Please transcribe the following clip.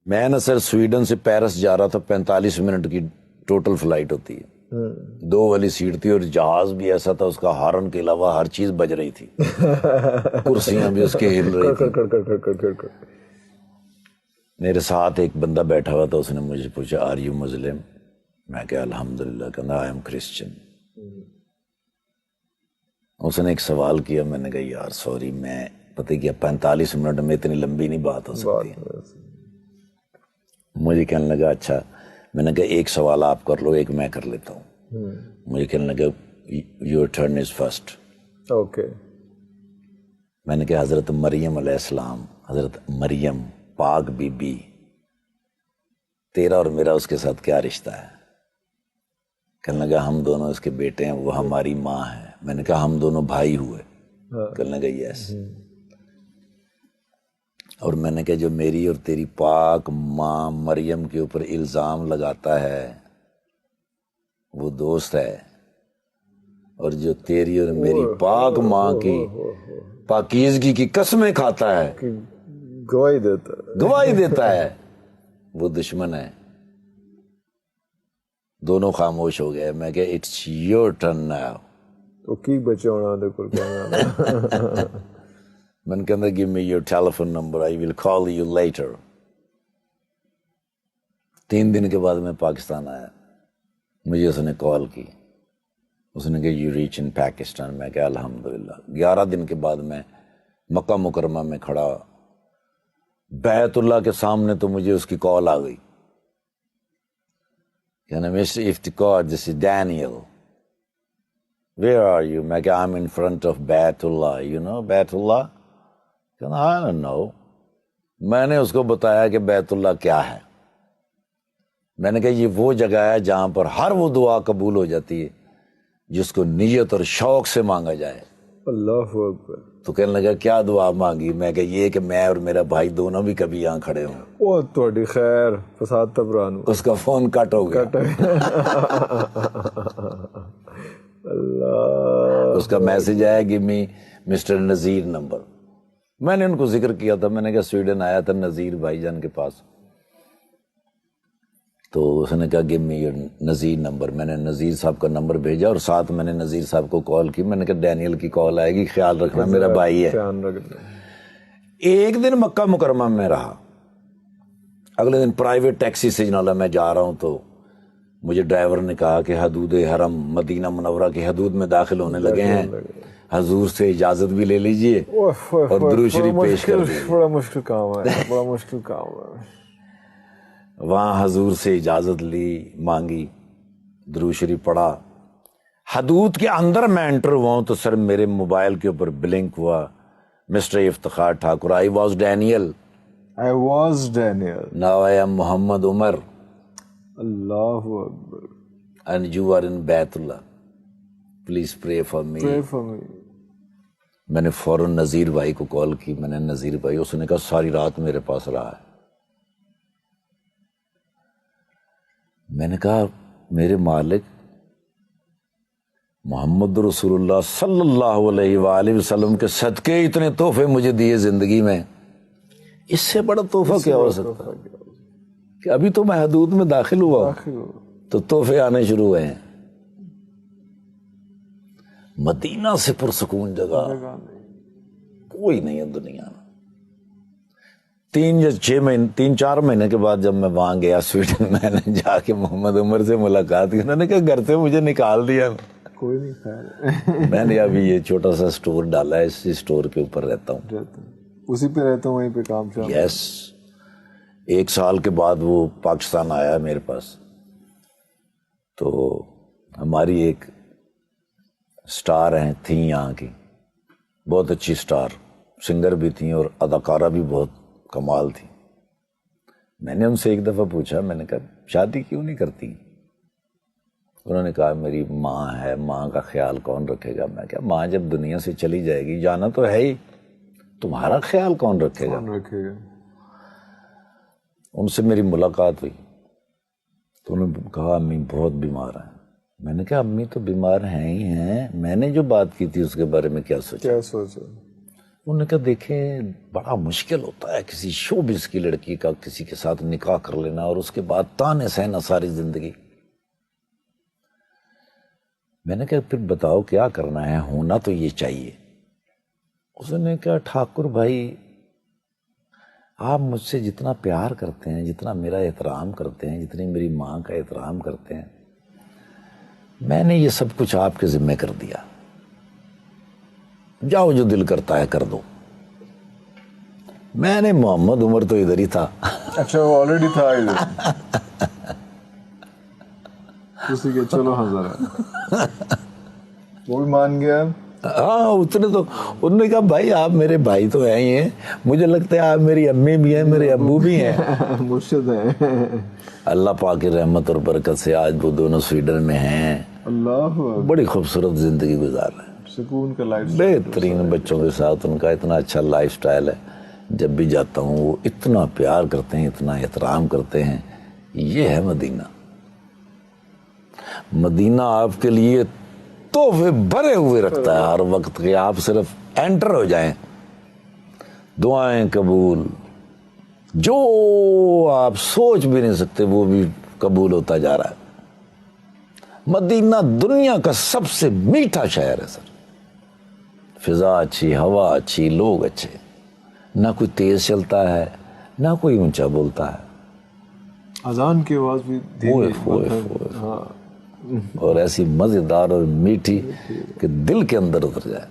میں نا سر سویڈن سے پیرس جا رہا تھا، 45 منٹ کی ٹوٹل فلائٹ ہوتی ہے، 2 والی سیٹ تھی اور جہاز بھی ایسا تھا اس کا ہارن کے علاوہ ہر چیز بج رہی تھی، کرسیاں بھی اس کے ہل رہی تھی۔ میرے ساتھ ایک بندہ بیٹھا ہوا تھا، اس نے مجھے پوچھا آر یو مسلم؟ میں کہا الحمدللہ، کہنا آئی ایم کرسچن۔ اس نے ایک سوال کیا، میں نے کہا یار سوری، میں پتہ کیا 45 منٹ میں اتنی لمبی نہیں بات ہو سکتی۔ مجھے کہنے لگا اچھا، میں نے کہا ایک سوال آپ کر لو، ایک میں کر لیتا ہوں۔ مجھے کہنے لگا your turn is first. Okay. میں نے کہا حضرت مریم علیہ السلام، حضرت مریم پاک بی بی، تیرا اور میرا اس کے ساتھ کیا رشتہ ہے؟ کہنے لگا ہم دونوں اس کے بیٹے ہیں، وہ ہماری ماں ہے۔ میں نے کہا ہم دونوں بھائی ہوئے؟ کہنے لگا یس۔ اور میں نے کہا جو میری اور تیری پاک ماں مریم کے اوپر الزام لگاتا ہے وہ دوست ہے، اور جو تیری اور میری پاک ماں کی پاکیزگی کی قسمیں کھاتا ہے، گواہی دیتا ہے، وہ دشمن ہے۔ دونوں خاموش ہو گئے۔ میں کہ اٹس یور ٹرن ناؤ۔ تو کی بچے ہونا دے کول کہنا میں نے کہا give me your telephone number, I will call you later. 3 دن کے بعد میں پاکستان آیا، مجھے اس نے کال کی، اس نے کہا یو ریچ ان پاکستان۔ میں کہا الحمدللہ۔ 11 دن کے بعد میں مکہ مکرمہ میں کھڑا بیت اللہ کے سامنے، تو مجھے اس کی کال آ گئی، کہنا Mister Iftikhar this is Daniel, where are you? میں کہا I'm in front of بیت اللہ، you know بیت اللہ؟ کہنا I don't know۔ میں نے اس کو بتایا کہ بیت اللہ کیا ہے۔ میں نے کہا یہ وہ جگہ ہے جہاں پر ہر وہ دعا قبول ہو جاتی ہے جس کو نیت اور شوق سے مانگا جائے۔ اللہ اکبر۔ تو کہنے لگا کیا دعا مانگی؟ میں کہ یہ کہ میں اور میرا بھائی دونوں بھی کبھی یہاں کھڑے ہوں۔ او تہاڈی خیر فساد تبرانو۔ اس کا فون کٹ ہو گیا، اللہ۔ اس کا میسج آیا کہ می مسٹر نذیر نمبر۔ میں نے ان کو ذکر کیا تھا، میں نے کہا سویڈن آیا تھا نذیر بھائی جان کے پاس، تو اس نے کہا give me your Nazir number. میں نے نذیر صاحب کا نمبر بھیجا اور ساتھ میں نے نذیر صاحب کو کال کی۔ میں نے کہا ڈینیل کی کال آئے گی، خیال رکھنا، میرا بھائی ہے۔ ایک دن مکہ مکرمہ میں رہا، اگلے دن پرائیویٹ ٹیکسی سے جناب میں جا رہا ہوں، تو مجھے ڈرائیور نے کہا کہ حدود حرم مدینہ منورہ کی حدود میں داخل ہونے لگے ہیں، حضور سے اجازت بھی لے لیجئے اور درود شریف پیش کر دیجیے۔ بڑا مشکل کام ہے، بڑا مشکل کام ہے۔ وہاں حضور سے اجازت لی، مانگی، درود شریف پڑھا۔ حدود کے اندر میں انٹر ہوا ہوں تو سر میرے موبائل کے اوپر بلنک ہوا، mister Iftikhar Thakur, I was Daniel, I was Daniel۔ Now I am Muhammad Umar, اللہ اکبر۔ And you are in Baitullah, please pray for me. Pray for me۔ میں نے فوراً نذیر بھائی کو کال کی، میں نے نذیر بھائی، اس نے کہا ساری رات میرے پاس رہا ہے۔ میں نے کہا میرے مالک محمد رسول اللہ صلی اللہ علیہ وآلہ وسلم کے صدقے اتنے تحفے مجھے دیے زندگی میں، اس سے بڑا تحفہ کیا ہو سکتا ہے کہ ابھی تو میں حدود میں داخل ہوا تو تحفے آنے شروع ہوئے ہیں۔ مدینہ سے پرسکون جگہ کوئی نہیں ہے دنیا میں۔ 3-4 مہینے کے بعد جب میں وہاں گیا سویڈن، میں نے جا کے محمد عمر سے ملاقات کی، انہوں نے کہا گھر سے مجھے نکال دیا۔ کوئی نہیں خیر۔ میں نے ابھی یہ چھوٹا سا سٹور ڈالا ہے، اس سٹور کے اوپر رہتا ہوں، اسی پہ رہتا ہوں، وہیں پہ کام چل رہا ہے۔ یس۔ 1 سال کے بعد وہ پاکستان آیا میرے پاس، تو ہماری ایک سٹار ہیں تھیں یہاں کی، بہت اچھی سٹار، سنگر بھی تھیں اور اداکارہ بھی بہت کمال تھی۔ میں نے ان سے ایک دفعہ پوچھا، میں نے کہا شادی کیوں نہیں کرتی؟ انہوں نے کہا میری ماں ہے، ماں کا خیال کون رکھے گا؟ میں کہا ماں جب دنیا سے چلی جائے گی، جانا تو ہے ہی، تمہارا خیال کون رکھے گا؟ ان سے میری ملاقات ہوئی تو انہوں نے کہا امی بہت بیمار ہیں۔ میں نے کہا امی تو بیمار ہیں ہی ہیں، میں نے جو بات کی تھی اس کے بارے میں کیا سوچا؟ انہوں نے کہا دیکھیں بڑا مشکل ہوتا ہے کسی شوبز کی لڑکی کا کسی کے ساتھ نکاح کر لینا اور اس کے بعد تانے سہنا ساری زندگی. میں نے کہا پھر بتاؤ کیا کرنا ہے, ہونا تو یہ چاہیے. اس نے کہا ٹھاکر بھائی آپ مجھ سے جتنا پیار کرتے ہیں, جتنا میرا احترام کرتے ہیں, جتنی میری ماں کا احترام کرتے ہیں, میں نے یہ سب کچھ آپ کے ذمہ کر دیا, جاؤ جو دل کرتا ہے کر دو. میں نے محمد عمر تو ادھر ہی تھا. اچھا وہ آلریڈی تھا ادھر, اسی کے چلو حضرت وہ بھی مان گیا. ہاں اتنے تو انہوں نے کہا بھائی آپ میرے بھائی تو ہیں ہی ہیں, مجھے لگتا ہے آپ میری امی بھی ہیں میرے ابو بھی ہیں. مرشد ہیں. اللہ پاک کی رحمت اور برکت سے آج وہ دونوں سویڈن میں ہیں. اللہ بڑی خوبصورت زندگی گزار رہے ہیں, سکون کا لائف, بہترین بچوں کے ساتھ. ان کا اتنا اچھا لائف سٹائل ہے, جب بھی جاتا ہوں وہ اتنا پیار کرتے ہیں, اتنا احترام کرتے ہیں. یہ ہے مدینہ. مدینہ آپ کے لیے تحفے بھرے ہوئے رکھتا ہے ہر وقت کہ آپ صرف انٹر ہو جائیں, دعائیں قبول, جو آپ سوچ بھی نہیں سکتے وہ بھی قبول ہوتا جا رہا ہے. مدینہ دنیا کا سب سے میٹھا شہر ہے سر. فضا اچھی, ہوا اچھی, لوگ اچھے, نہ کوئی تیز چلتا ہے نہ کوئی اونچا بولتا ہے. اذان کی آواز بھی اور ایسی مزیدار اور میٹھی کہ دل کے اندر اتر جائے.